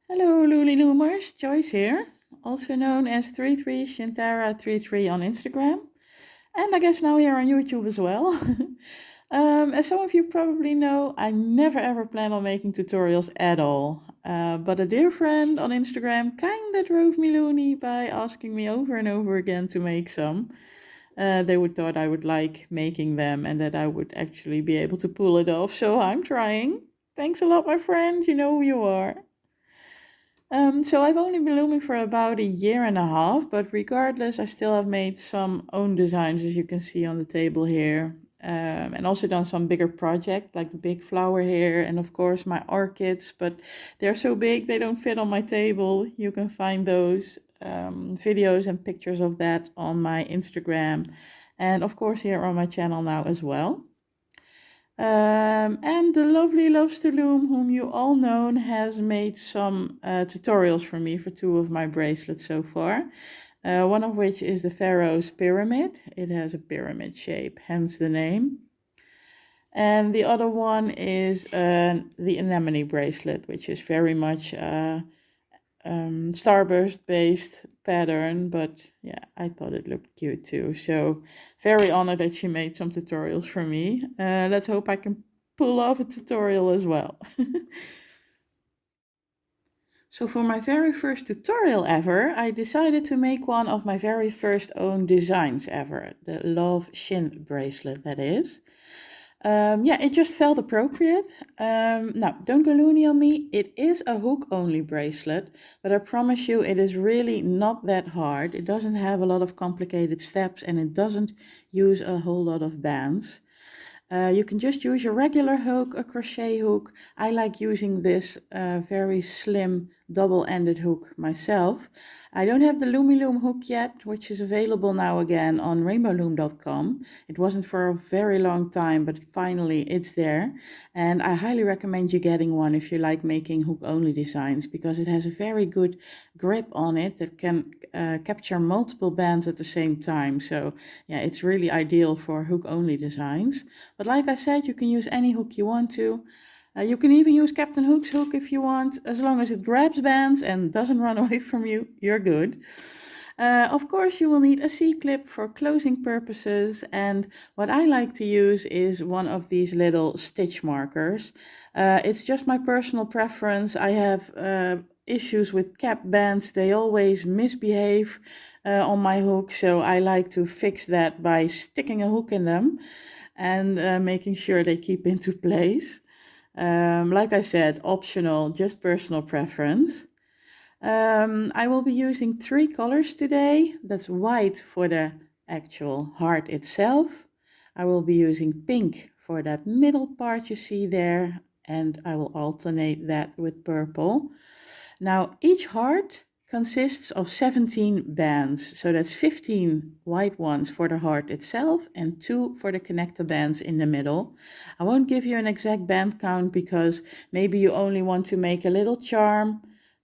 Hello Looney Loomers, Joyce here, also known as 33Shintara33 on Instagram, and I guess now here on YouTube as well. As some of you probably know, I never ever plan on making tutorials at all, but a dear friend on Instagram kinda drove me loony by asking me over and over again to make some. They would thought I would like making them and that I would actually be able to pull it off, so I'm trying. Thanks a lot, my friend, you know who you are. So I've only been looming for about a year and a half, but regardless, I still have made some own designs, as you can see on the table here. And also done some bigger project, like the big flower here, and of course my orchids, but they're so big they don't fit on my table. You can find those videos and pictures of that on my Instagram, and of course here on my channel now as well. And the lovely Loves to Loom, whom you all know, has made some tutorials for me for two of my bracelets so far. One of which is the Pharaoh's Pyramid. It has a pyramid shape, hence the name. And the other one is the anemone bracelet, which is very much starburst based pattern, but yeah, I thought it looked cute too. So very honored that she made some tutorials for me. Let's hope I can pull off a tutorial as well. So for my very first tutorial ever, I decided to make one of my very first own designs ever, the Love Shin bracelet that is. Yeah, it just felt appropriate. Now, don't go loony on me. It is a hook only bracelet, but I promise you it is really not that hard. It doesn't have a lot of complicated steps and it doesn't use a whole lot of bands. You can just use your regular hook, a crochet hook. I like using this very slim double-ended hook myself. I don't have the Loom hook yet, which is available now again on rainbowloom.com. It wasn't for a very long time, but finally it's there. And I highly recommend you getting one if you like making hook-only designs, because it has a very good grip on it that can capture multiple bands at the same time. So yeah, it's really ideal for hook-only designs. But like I said, you can use any hook you want to. You can even use Captain Hook's hook if you want, as long as it grabs bands and doesn't run away from you, you're good. Of course, you will need a C-clip for closing purposes, and what I like to use is one of these little stitch markers. It's just my personal preference. I have issues with cap bands. They always misbehave on my hook, so I like to fix that by sticking a hook in them and making sure they keep into place. Like I said, optional, just personal preference. I will be using 3 colors today. That's white for the actual heart itself. I will be using pink for that middle part you see there, and I will alternate that with purple. Now, each heart consists of 17 bands, so that's 15 white ones for the heart itself and 2 for the connector bands in the middle. I won't give you an exact band count because maybe you only want to make a little charm.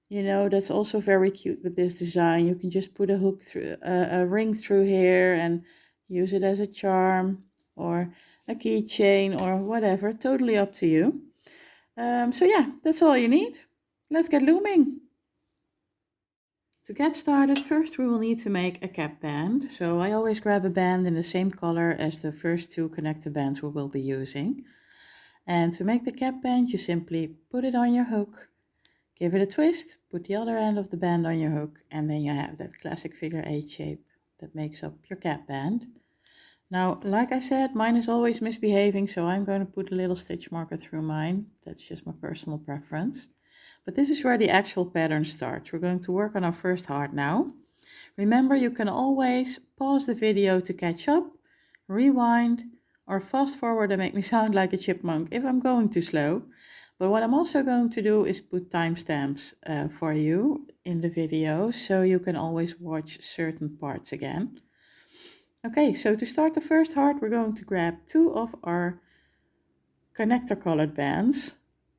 You know, that's also very cute with this design. You can just put a hook through, a ring through here and use it as a charm or a keychain or whatever, totally up to you. So yeah, that's all you need. Let's get looming. To get started, first we will need to make a cap band. So I always grab a band in the same color as the first 2 connector bands we will be using. And to make the cap band, you simply put it on your hook, give it a twist, put the other end of the band on your hook, and then you have that classic figure 8 shape that makes up your cap band. Now, like I said, mine is always misbehaving, so I'm going to put a little stitch marker through mine. That's just my personal preference. But this is where the actual pattern starts. We're going to work on our first heart now. Remember, you can always pause the video to catch up, rewind, or fast forward and make me sound like a chipmunk if I'm going too slow. But what I'm also going to do is put timestamps for you in the video, so you can always watch certain parts again. Okay, so to start the first heart, we're going to grab 2 of our connector colored bands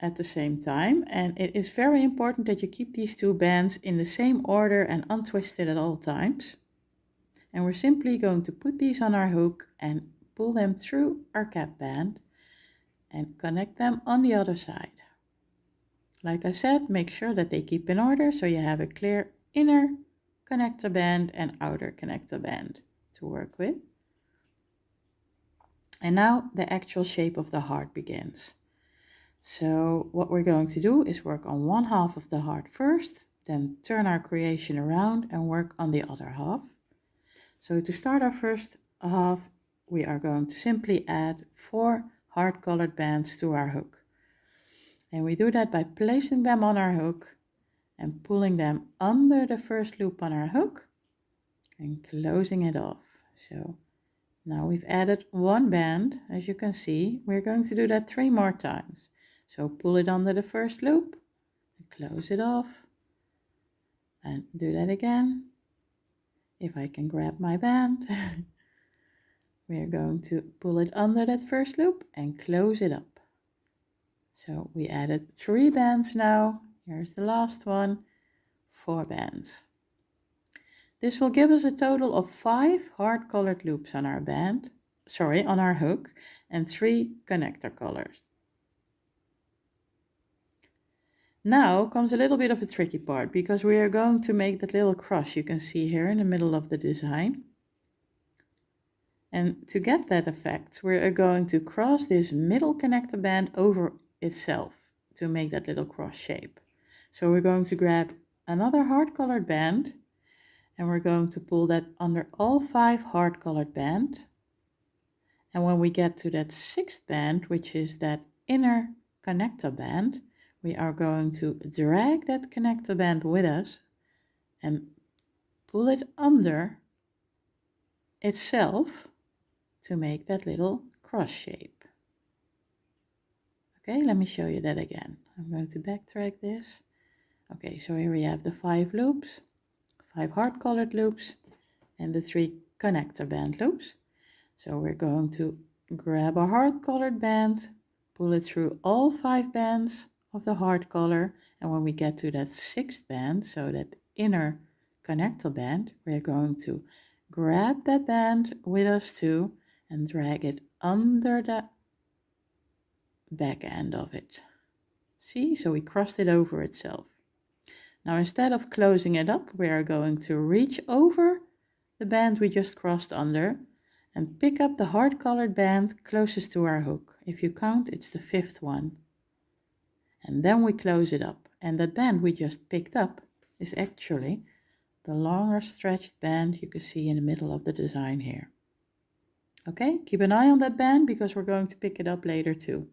at the same time, and it is very important that you keep these 2 bands in the same order and untwisted at all times. And we're simply going to put these on our hook and pull them through our cap band and connect them on the other side. Like I said, make sure that they keep in order so you have a clear inner connector band and outer connector band to work with. And now the actual shape of the heart begins. So what we're going to do is work on one half of the heart first, then turn our creation around and work on the other half. So to start our first half, we are going to simply add 4 heart colored bands to our hook. And we do that by placing them on our hook and pulling them under the first loop on our hook and closing it off. So now we've added 1 band. As you can see, we're going to do that 3 more times. So pull it under the first loop, and close it off, and do that again. If I can grab my band, we're going to pull it under that first loop and close it up. So we added 3 bands now. Here's the last one, 4 bands. This will give us a total of 5 hard colored loops on our on our hook, and 3 connector colors. Now comes a little bit of a tricky part, because we are going to make that little cross you can see here in the middle of the design. And to get that effect, we are going to cross this middle connector band over itself to make that little cross shape. So we're going to grab another hard colored band, and we're going to pull that under all 5 hard colored bands. And when we get to that 6th band, which is that inner connector band, we are going to drag that connector band with us and pull it under itself to make that little cross shape. Okay, let me show you that again. I'm going to backtrack this. Okay, so here we have the 5 loops, 5 hard colored loops, and the 3 connector band loops. So we're going to grab a hard colored band, pull it through all 5 bands of the hard color, and when we get to that 6th band, so that inner connector band, we're going to grab that band with us too and drag it under the back end of it. See, so we crossed it over itself. Now instead of closing it up, we are going to reach over the band we just crossed under and pick up the hard colored band closest to our hook. If you count, it's the 5th one. And then we close it up, and that band we just picked up is actually the longer stretched band you can see in the middle of the design here. Okay, keep an eye on that band because we're going to pick it up later too.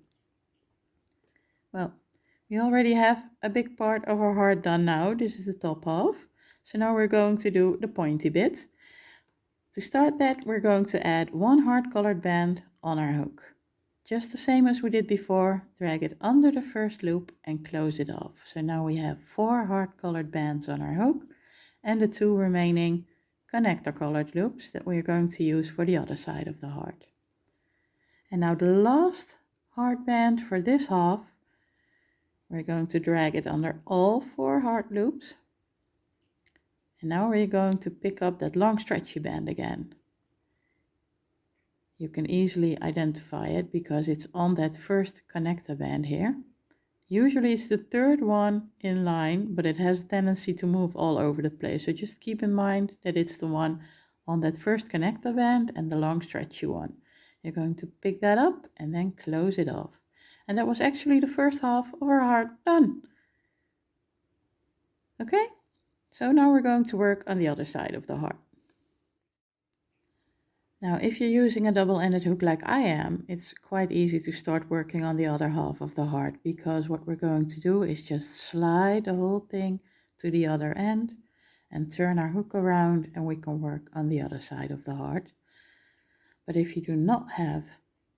Well, we already have a big part of our heart done now. This is the top half. So now we're going to do the pointy bit. To start that, we're going to add 1 hard colored band on our hook. Just the same as we did before, drag it under the first loop and close it off. So now we have 4 hard colored bands on our hook and the 2 remaining connector colored loops that we're going to use for the other side of the heart. And now the last hard band for this half, we're going to drag it under all 4 hard loops. And now we're going to pick up that long stretchy band again. You can easily identify it because it's on that first connector band here. Usually it's the 3rd one in line, but it has a tendency to move all over the place. So just keep in mind that it's the one on that first connector band and the long stretchy one. You're going to pick that up and then close it off. And that was actually the first half of our heart done. Okay, so now we're going to work on the other side of the heart. Now, if you're using a double-ended hook like I am, it's quite easy to start working on the other half of the heart, because what we're going to do is just slide the whole thing to the other end and turn our hook around, and we can work on the other side of the heart. But if you do not have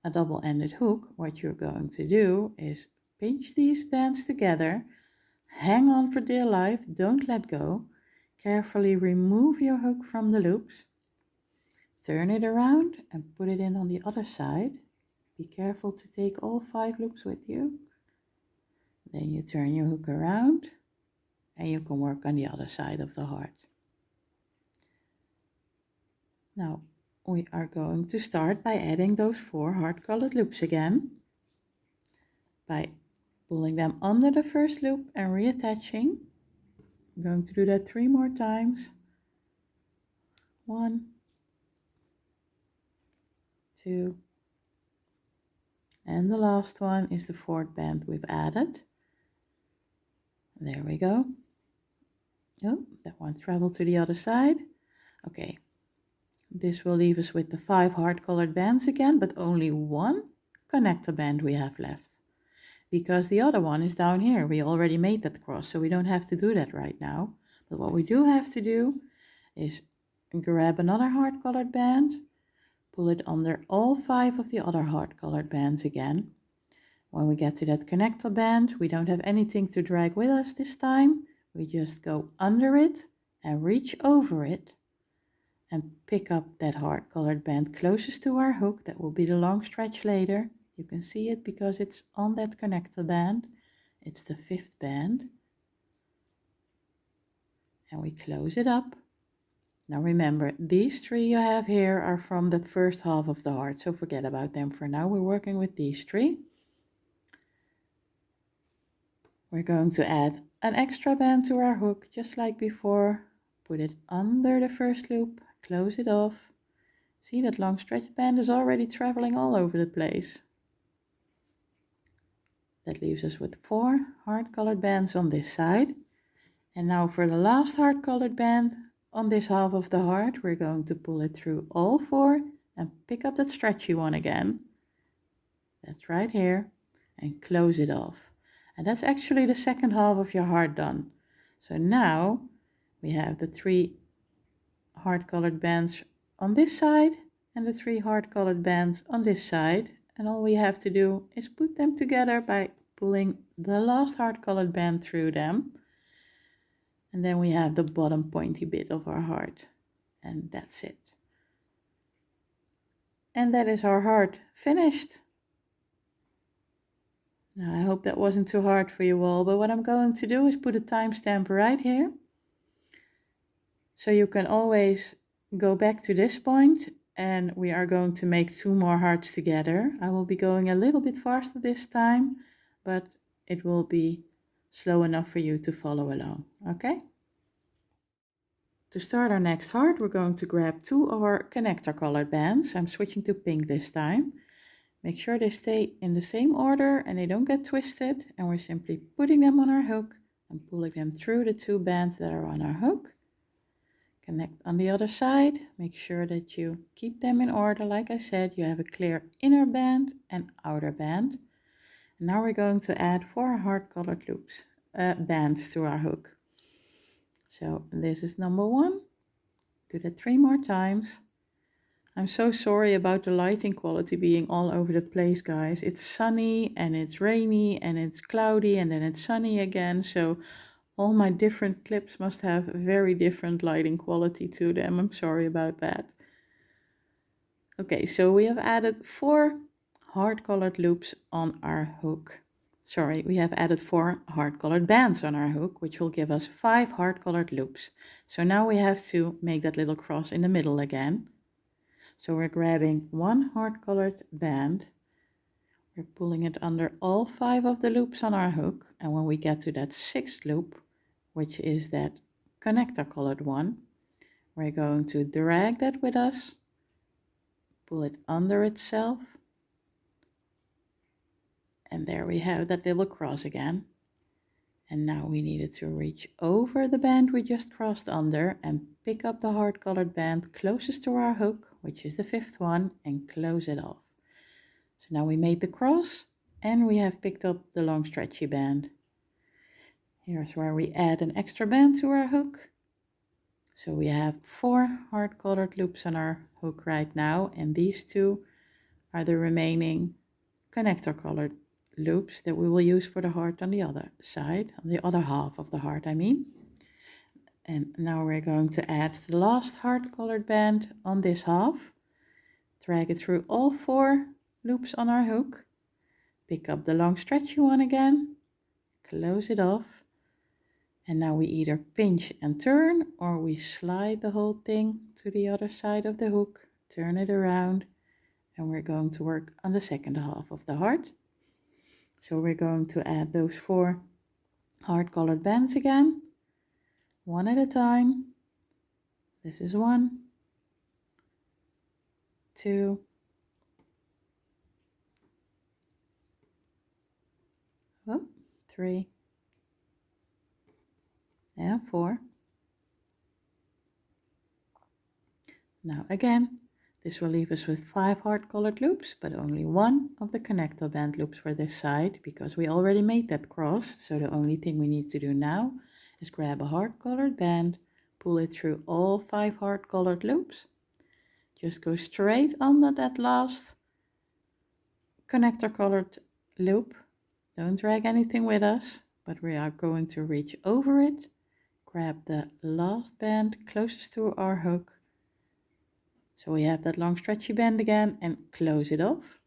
a double-ended hook, what you're going to do is pinch these bands together, hang on for dear life, don't let go, carefully remove your hook from the loops, turn it around and put it in on the other side. Be careful to take all 5 loops with you. Then you turn your hook around and you can work on the other side of the heart. Now we are going to start by adding those 4 hard colored loops again. By pulling them under the first loop and reattaching. I'm going to do that 3 more times. 1, 2, and the last one is the 4th band we've added. There we go. Oh, that one traveled to the other side. Okay, this will leave us with the 5 hard colored bands again, but only 1 connector band we have left, because the other one is down here. We already made that cross, so we don't have to do that right now. But what we do have to do is grab another hard colored band, pull it under all 5 of the other hard colored bands again. When we get to that connector band, we don't have anything to drag with us this time. We just go under it and reach over it and pick up that hard colored band closest to our hook. That will be the long stretch later. You can see it because it's on that connector band. It's the 5th band. And we close it up. Now remember, these 3 you have here are from that first half of the heart, so forget about them for now. We're working with these 3. We're going to add an extra band to our hook, just like before. Put it under the first loop, close it off. See, that long stretched band is already traveling all over the place. That leaves us with 4 hard colored bands on this side. And now for the last hard colored band on this half of the heart, we're going to pull it through all 4 and pick up that stretchy one again. That's right here, and close it off. And that's actually the second half of your heart done. So now we have the 3 hard colored bands on this side and the 3 hard colored bands on this side. And all we have to do is put them together by pulling the last hard colored band through them. And then we have the bottom pointy bit of our heart. And that's it. And that is our heart finished. Now I hope that wasn't too hard for you all, but what I'm going to do is put a timestamp right here. So you can always go back to this point, and we are going to make 2 more hearts together. I will be going a little bit faster this time, but it will be slow enough for you to follow along, okay? To start our next heart, we're going to grab 2 of our connector colored bands. I'm switching to pink this time. Make sure they stay in the same order and they don't get twisted, and we're simply putting them on our hook and pulling them through the 2 bands that are on our hook. Connect on the other side. Make sure that you keep them in order. Like I said, you have a clear inner band and outer band. And now we're going to add 4 hard colored loops, bands to our hook. So this is number 1. Do that 3 more times. I'm so sorry about the lighting quality being all over the place, guys. It's sunny and it's rainy and it's cloudy and then it's sunny again. So all my different clips must have very different lighting quality to them. I'm sorry about that. Okay, so we have added 4 hard colored loops on our hook. Sorry, we have added 4 hard colored bands on our hook, which will give us 5 hard colored loops. So now we have to make that little cross in the middle again. So we're grabbing 1 hard colored band, we're pulling it under all 5 of the loops on our hook, and when we get to that 6th loop, which is that connector colored one, we're going to drag that with us, pull it under itself, and there we have that little cross again. And now we needed to reach over the band we just crossed under and pick up the hard colored band closest to our hook, which is the 5th one, and close it off. So now we made the cross and we have picked up the long stretchy band. Here's where we add an extra band to our hook. So we have 4 hard colored loops on our hook right now, and these 2 are the remaining connector colored loops that we will use for the heart on the other side, on the other half of the heart, I mean. And now we're going to add the last hard colored band on this half, drag it through all 4 loops on our hook, pick up the long stretchy one again, close it off, and now we either pinch and turn or we slide the whole thing to the other side of the hook, turn it around, and we're going to work on the second half of the heart. So we're going to add those 4 hard colored bands again, one at a time. This is 1, 2, 3, and 4. Now again, this will leave us with 5 hard colored loops, but only 1 of the connector band loops for this side, because we already made that cross. So the only thing we need to do now is grab a hard colored band, pull it through all 5 hard colored loops, just go straight under that last connector colored loop. Don't drag anything with us, but we are going to reach over it, grab the last band closest to our hook. So we have that long stretchy band again and close it off.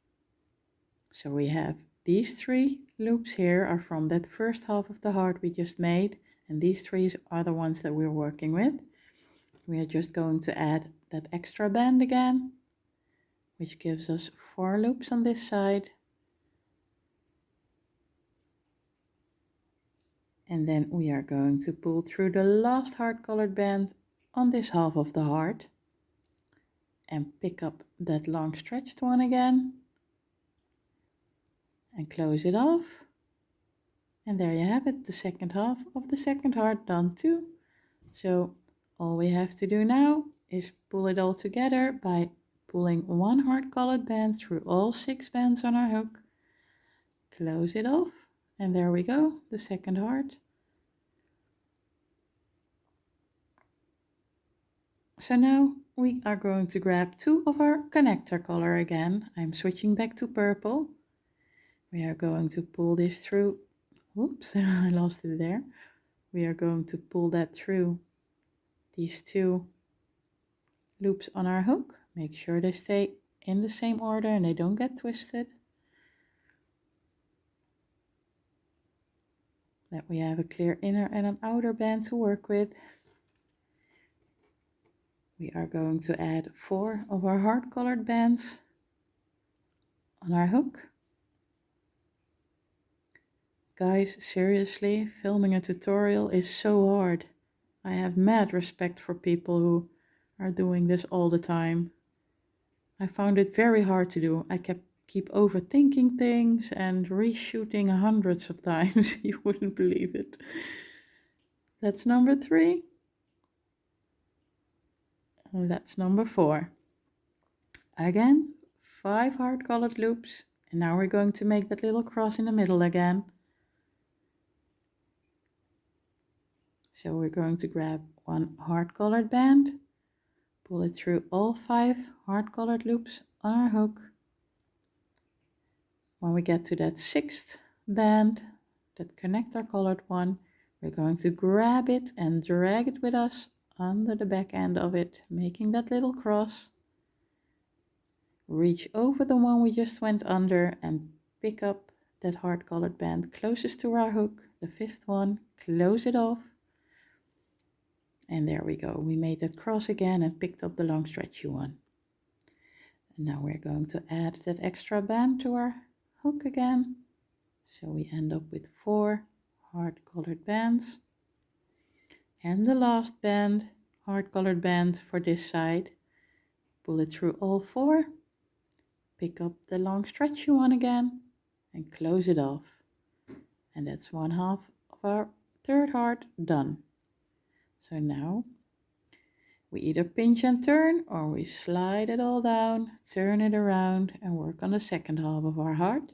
So we have these 3 loops here are from that first half of the heart we just made, and these 3 are the ones that we're working with. We are just going to add that extra band again, which gives us 4 loops on this side. And then we are going to pull through the last hard colored band on this half of the heart and pick up that long stretched one again and close it off. And there you have it, the second half of the second heart done too. So all we have to do now is pull it all together by pulling 1 hard colored band through all 6 bands on our hook, close it off, and there we go, the second heart. So now we are going to grab 2 of our connector color again. I'm switching back to purple. We are going to pull this through. Whoops, I lost it there. We are going to pull that through these 2 loops on our hook. Make sure they stay in the same order and they don't get twisted. That we have a clear inner and an outer band to work with. We are going to add 4 of our hard colored bands on our hook. Guys, seriously, filming a tutorial is so hard. I have mad respect for people who are doing this all the time. I found it very hard to do. I keep overthinking things and reshooting hundreds of times. You wouldn't believe it. That's number 3. And that's number 4. Again, 5 hard colored loops. And now we're going to make that little cross in the middle again. So we're going to grab 1 hard colored band, pull it through all 5 hard colored loops on our hook. When we get to that 6th band, that connector colored one, we're going to grab it and drag it with us under the back end of it, making that little cross. Reach over the one we just went under and pick up that hard colored band closest to our hook, the 5th one, close it off. And there we go, we made that cross again and picked up the long stretchy one. And now we're going to add that extra band to our hook again. So we end up with 4 hard colored bands. And the last band, hard colored band for this side. Pull it through all 4. Pick up the long stretchy one again and close it off. And that's 1/2 of our 3rd heart done. So now we either pinch and turn or we slide it all down, turn it around and work on the 2nd half of our heart.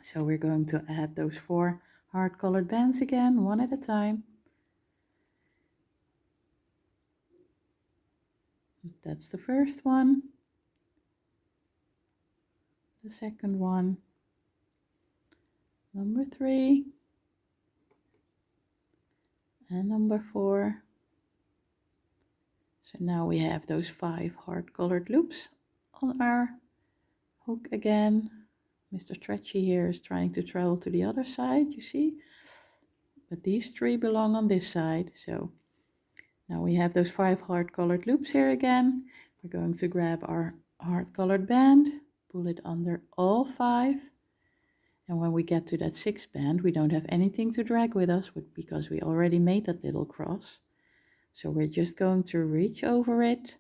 So we're going to add those 4 hard colored bands again, one at a time. That's the first one, the second one, number 3, and number 4. So now we have those 5 hard colored loops on our hook again. Mr. Stretchy here is trying to travel to the other side, you see? But these 3 belong on this side. So now we have those 5 hard colored loops here again. We're going to grab our hard colored band, pull it under all 5, And when we get to that 6th band, we don't have anything to drag with us because we already made that little cross. So we're just going to reach over it,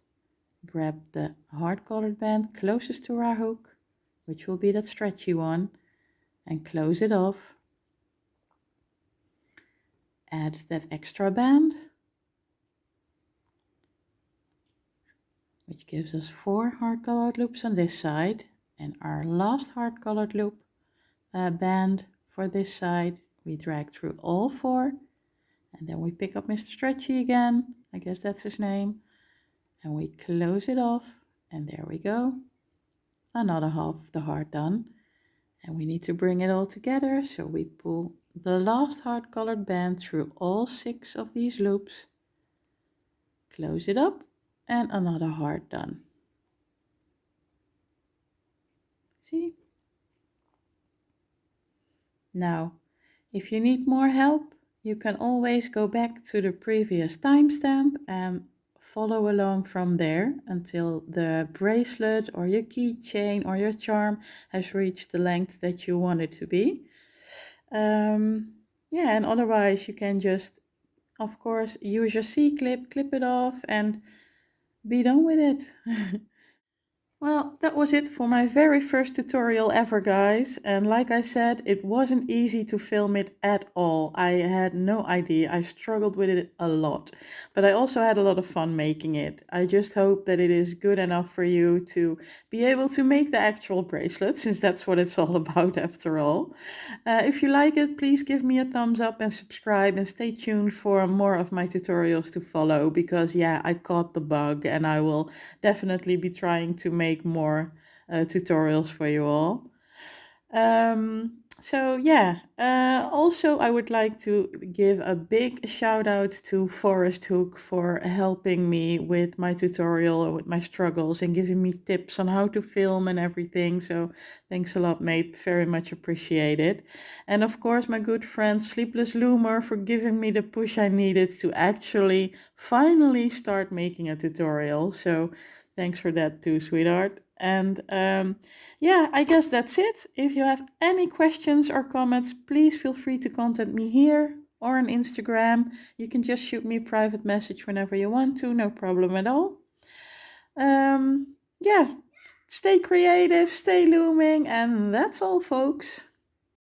grab the hard colored band closest to our hook, which will be that stretchy one, and close it off. Add that extra band, which gives us 4 hard colored loops on this side, and our last hard colored loop band for this side. We drag through all 4, and then we pick up Mr. Stretchy again, I guess that's his name, and we close it off, and there we go. Another half of the heart done. And we need to bring it all together, so we pull the last hard colored band through all 6 of these loops, close it up, and another heart done. See? Now, if you need more help, you can always go back to the previous timestamp and follow along from there until the bracelet or your keychain or your charm has reached the length that you want it to be. Yeah, and otherwise you can just, of course, use your C-clip, clip it off, and be done with it. Well, that was it for my very first tutorial ever, guys. And like I said, it wasn't easy to film it at all. I had no idea. I struggled with it a lot. But I also had a lot of fun making it. I just hope that it is good enough for you to be able to make the actual bracelet, since that's what it's all about after all. If you like it, please give me a thumbs up and subscribe, and stay tuned for more of my tutorials to follow, because yeah, I caught the bug and I will definitely be trying to make more tutorials for you all. So yeah, also I would like to give a big shout out to Forest Hook for helping me with my tutorial and with my struggles and giving me tips on how to film and everything. So thanks a lot, mate. Very much appreciated. And of course, my good friend Sleepless Loomer for giving me the push I needed to actually finally start making a tutorial. So thanks for that too, sweetheart. And yeah, I guess that's it. If you have any questions or comments, please feel free to contact me here or on Instagram. You can just shoot me a private message whenever you want to, no problem at all. Yeah, stay creative, stay looming, and that's all, folks.